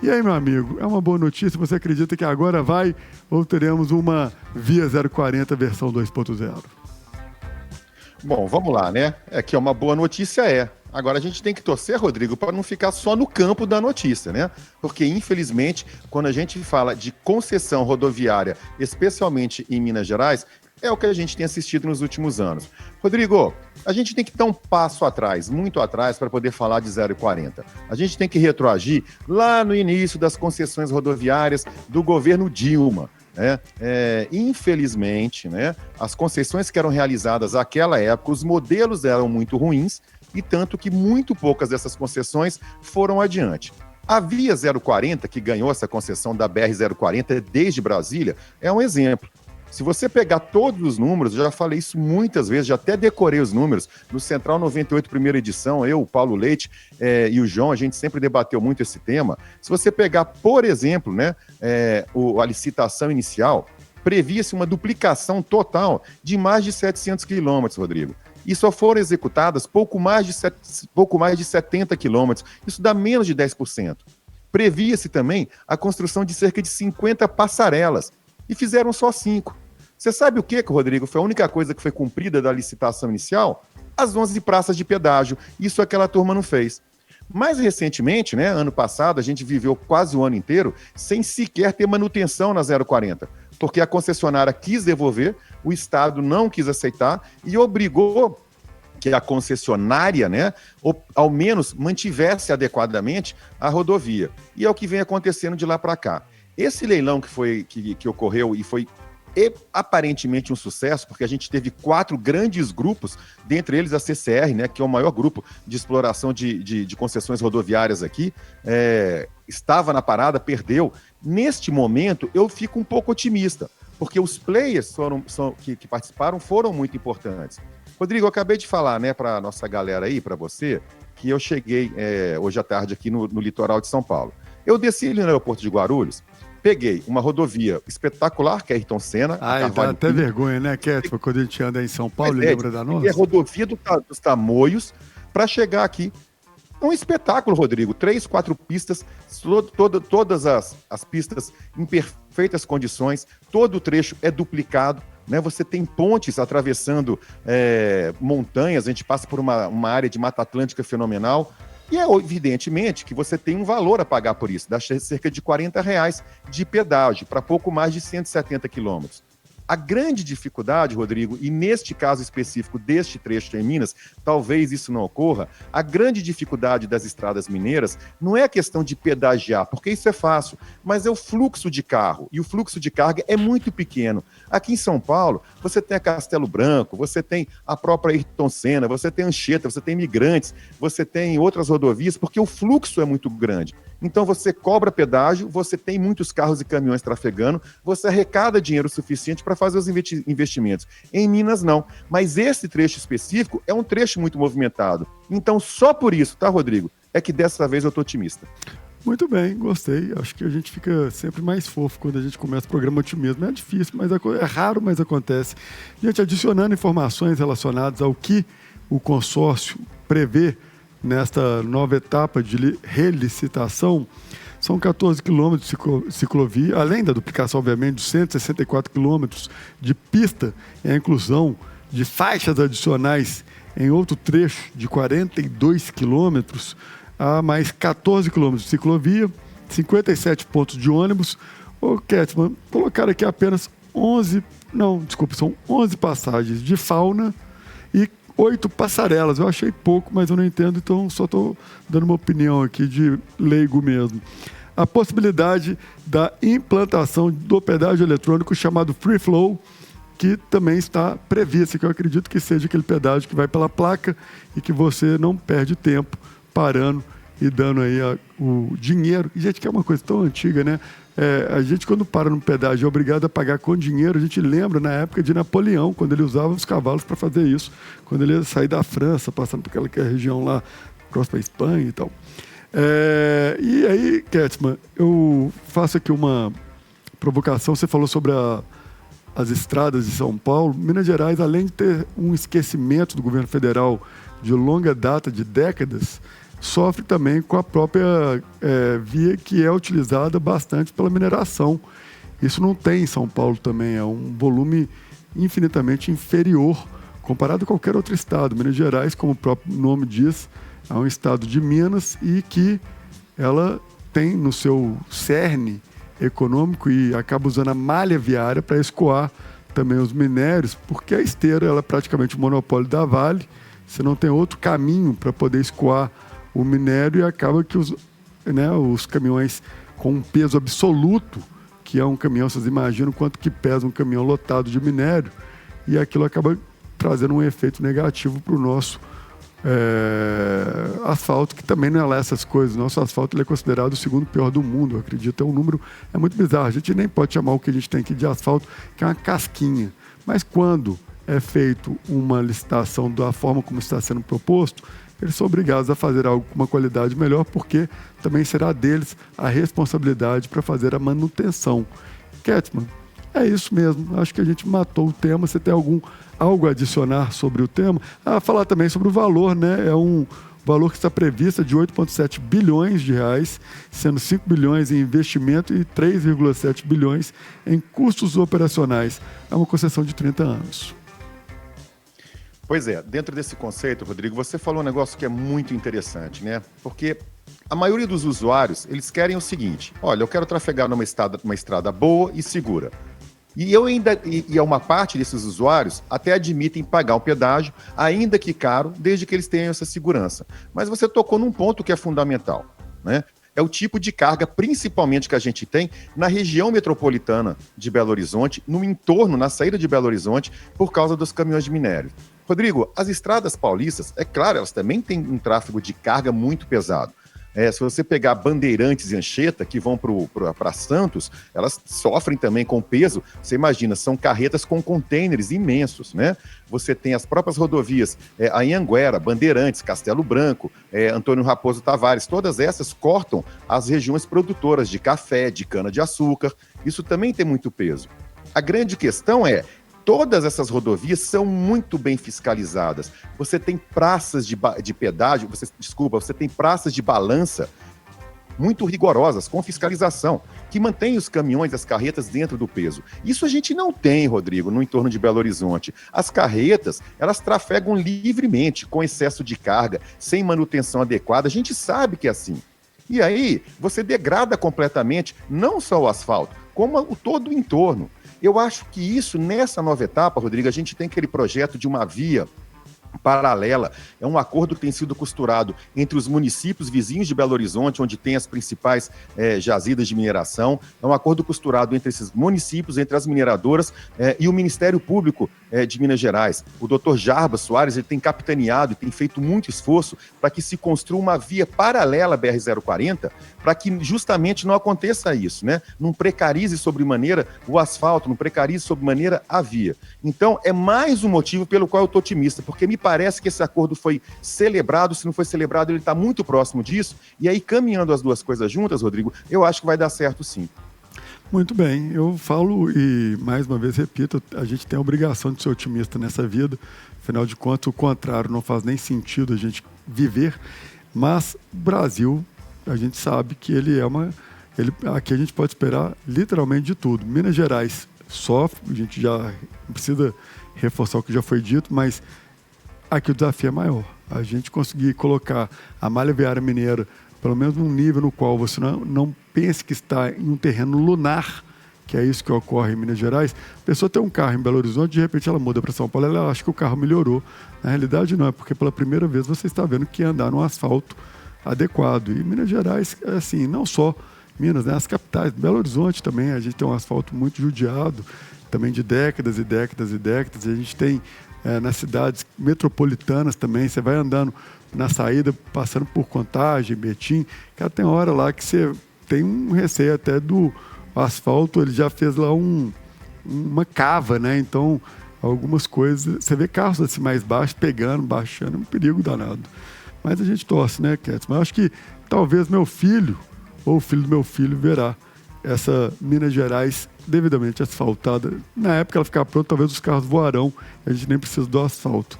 E aí, meu amigo, é uma boa notícia? Você acredita que agora vai ou teremos uma Via 040 versão 2.0? Bom, vamos lá, né? É que uma boa notícia é. Agora a gente tem que torcer, Rodrigo, para não ficar só no campo da notícia, né? Porque, infelizmente, quando a gente fala de concessão rodoviária, especialmente em Minas Gerais, é o que a gente tem assistido nos últimos anos. Rodrigo, a gente tem que dar um passo atrás, muito atrás, para poder falar de 040. A gente tem que retroagir lá no início das concessões rodoviárias do governo Dilma. Infelizmente, né, as concessões que eram realizadas naquela época, os modelos eram muito ruins, e tanto que muito poucas dessas concessões foram adiante. A Via 040, que ganhou essa concessão da BR-040 desde Brasília, é um exemplo. Se você pegar todos os números, eu já falei isso muitas vezes, já até decorei os números, no Central 98, primeira edição, eu, o Paulo Leite e o João, a gente sempre debateu muito esse tema. Se você pegar, por exemplo, né, a licitação inicial, previa-se uma duplicação total de mais de 700 quilômetros, Rodrigo. E só foram executadas pouco mais de 70 quilômetros. Isso dá menos de 10%. Previa-se também a construção de cerca de 50 passarelas. E fizeram só 5. Você sabe o que, Rodrigo? Foi a única coisa que foi cumprida da licitação inicial? As 11 praças de pedágio. Isso aquela turma não fez. Mais recentemente, né, ano passado, a gente viveu quase o ano inteiro sem sequer ter manutenção na 040, porque a concessionária quis devolver, o Estado não quis aceitar e obrigou que a concessionária, né, ao menos mantivesse adequadamente a rodovia. E é o que vem acontecendo de lá para cá. Esse leilão que ocorreu e foi aparentemente um sucesso, porque a gente teve 4 grandes grupos, dentre eles a CCR, né, que é o maior grupo de exploração de concessões rodoviárias aqui, estava na parada, perdeu. Neste momento, eu fico um pouco otimista, porque os players que participaram foram muito importantes. Rodrigo, eu acabei de falar, né, para a nossa galera aí, para você, que eu cheguei hoje à tarde aqui no litoral de São Paulo. Eu desci ali no aeroporto de Guarulhos, peguei uma rodovia espetacular, que é Ayrton Senna. Ai, dá até vergonha, né, Ketman, quando a gente anda em São Paulo e lembra da nossa? É a rodovia dos Tamoios para chegar aqui. É um espetáculo, Rodrigo. 3, 4 pistas, todas as pistas em perfeitas condições, todo o trecho é duplicado. Né? Você tem pontes atravessando montanhas, a gente passa por uma área de Mata Atlântica fenomenal. E é evidentemente que você tem um valor a pagar por isso, dá cerca de R$40 de pedágio para pouco mais de 170 quilômetros. A grande dificuldade, Rodrigo, e neste caso específico deste trecho em Minas, talvez isso não ocorra, a grande dificuldade das estradas mineiras não é a questão de pedagiar, porque isso é fácil, mas é o fluxo de carro, e o fluxo de carga é muito pequeno. Aqui em São Paulo, você tem a Castelo Branco, você tem a própria Ayrton Senna, você tem Anchieta, você tem Imigrantes, você tem outras rodovias, porque o fluxo é muito grande. Então você cobra pedágio, você tem muitos carros e caminhões trafegando, você arrecada dinheiro suficiente para fazer os investimentos. Em Minas, não. Mas esse trecho específico é um trecho muito movimentado. Então, só por isso, tá, Rodrigo? É que dessa vez eu tô otimista. Muito bem, gostei. Acho que a gente fica sempre mais fofo quando a gente começa o programa otimismo. É difícil, mas é raro, mas acontece. Gente, adicionando informações relacionadas ao que o consórcio prevê nesta nova etapa de relicitação, são 14 quilômetros de ciclovia, além da duplicação, obviamente, de 164 quilômetros de pista e a inclusão de faixas adicionais em outro trecho de 42 quilômetros, há mais 14 quilômetros de ciclovia, 57 pontos de ônibus. Ô, Ketman, colocaram aqui apenas são 11 passagens de fauna e 8 passarelas. Eu achei pouco, mas eu não entendo, então só estou dando uma opinião aqui de leigo mesmo. A possibilidade da implantação do pedágio eletrônico chamado Free Flow, que também está prevista, que eu acredito que seja aquele pedágio que vai pela placa e que você não perde tempo parando e dando aí o dinheiro. E, gente, que é uma coisa tão antiga, né? A gente, quando para no pedágio, é obrigado a pagar com dinheiro. A gente lembra na época de Napoleão, quando ele usava os cavalos para fazer isso, quando ele ia sair da França, passando por aquela região lá, próxima à Espanha e tal. E aí, Ketman, eu faço aqui uma provocação. Você falou sobre as estradas de São Paulo. Minas Gerais, além de ter um esquecimento do governo federal de longa data, de décadas, sofre também com a própria via que é utilizada bastante pela mineração. Isso não tem em São Paulo também, é um volume infinitamente inferior comparado a qualquer outro estado. Minas Gerais, como o próprio nome diz, é um estado de Minas e que ela tem no seu cerne econômico e acaba usando a malha viária para escoar também os minérios, porque a esteira ela é praticamente o monopólio da Vale, você não tem outro caminho para poder escoar o minério e acaba que os caminhões com um peso absoluto, que é um caminhão, vocês imaginam quanto que pesa um caminhão lotado de minério, e aquilo acaba trazendo um efeito negativo para o nosso asfalto, que também não é lá essas coisas. Nosso asfalto ele é considerado o segundo pior do mundo, eu acredito. É um número muito bizarro. A gente nem pode chamar o que a gente tem aqui de asfalto, que é uma casquinha. Mas quando é feito uma licitação da forma como está sendo proposto, eles são obrigados a fazer algo com uma qualidade melhor, porque também será deles a responsabilidade para fazer a manutenção. Ketman, é isso mesmo. Acho que a gente matou o tema. Você tem algo a adicionar sobre o tema? Falar também sobre o valor, né? É um valor que está previsto de 8,7 bilhões de reais, sendo 5 bilhões em investimento e 3,7 bilhões em custos operacionais. É uma concessão de 30 anos. Pois é, dentro desse conceito, Rodrigo, você falou um negócio que é muito interessante, né? Porque a maioria dos usuários, eles querem o seguinte: olha, eu quero trafegar numa estrada boa e segura. E uma parte desses usuários até admitem pagar um pedágio, ainda que caro, desde que eles tenham essa segurança. Mas você tocou num ponto que é fundamental, né? É o tipo de carga, principalmente, que a gente tem na região metropolitana de Belo Horizonte, no entorno, na saída de Belo Horizonte, por causa dos caminhões de minério. Rodrigo, as estradas paulistas, é claro, elas também têm um tráfego de carga muito pesado. Se você pegar Bandeirantes e Anchieta, que vão para Santos, elas sofrem também com peso. Você imagina, são carretas com contêineres imensos, né? Você tem as próprias rodovias, a Anhanguera, Bandeirantes, Castelo Branco, Antônio Raposo Tavares, todas essas cortam as regiões produtoras de café, de cana-de-açúcar. Isso também tem muito peso. A grande questão é: todas essas rodovias são muito bem fiscalizadas. Você tem praças de pedágio, você tem praças de balança muito rigorosas, com fiscalização, que mantém os caminhões, as carretas dentro do peso. Isso a gente não tem, Rodrigo, no entorno de Belo Horizonte. As carretas, elas trafegam livremente, com excesso de carga, sem manutenção adequada. A gente sabe que é assim. E aí, você degrada completamente, não só o asfalto, como todo o entorno. Eu acho que isso, nessa nova etapa, Rodrigo, a gente tem aquele projeto de uma via paralela, é um acordo que tem sido costurado entre os municípios vizinhos de Belo Horizonte, onde tem as principais jazidas de mineração, é um acordo costurado entre esses municípios, entre as mineradoras e o Ministério Público de Minas Gerais. O doutor Jarbas Soares, ele tem capitaneado e tem feito muito esforço para que se construa uma via paralela à BR-040, para que justamente não aconteça isso, né? Não precarize sobremaneira o asfalto, não precarize sobremaneira a via. Então, é mais um motivo pelo qual eu estou otimista, porque me parece que esse acordo foi celebrado. Se não foi celebrado, ele está muito próximo disso, e aí, caminhando as duas coisas juntas, Rodrigo, eu acho que vai dar certo sim. Muito bem, eu falo e mais uma vez repito, a gente tem a obrigação de ser otimista nessa vida, afinal de contas o contrário não faz nem sentido a gente viver, mas o Brasil, a gente sabe que aqui a gente pode esperar literalmente de tudo. Minas Gerais sofre, a gente já não precisa reforçar o que já foi dito, mas aqui o desafio é maior. A gente conseguir colocar a malha viária mineira pelo menos num nível no qual você não pense que está em um terreno lunar, que é isso que ocorre em Minas Gerais. A pessoa tem um carro em Belo Horizonte, de repente ela muda para São Paulo, ela acha que o carro melhorou. Na realidade não, é porque pela primeira vez você está vendo que andar num asfalto adequado. E Minas Gerais, assim, não só Minas, né? As capitais, Belo Horizonte também, a gente tem um asfalto muito judiado, também de décadas e décadas e décadas. A gente tem nas cidades metropolitanas também, você vai andando na saída, passando por Contagem, Betim, cara, tem hora lá que você tem um receio até do asfalto, ele já fez lá uma cava, né? Então, algumas coisas, você vê carros assim mais baixos, pegando, baixando, é um perigo danado. Mas a gente torce, né, Ketman? Mas eu acho que talvez meu filho, ou o filho do meu filho, verá essa Minas Gerais devidamente asfaltada. Na época ela ficar pronta, talvez os carros voarão, a gente nem precisa do asfalto.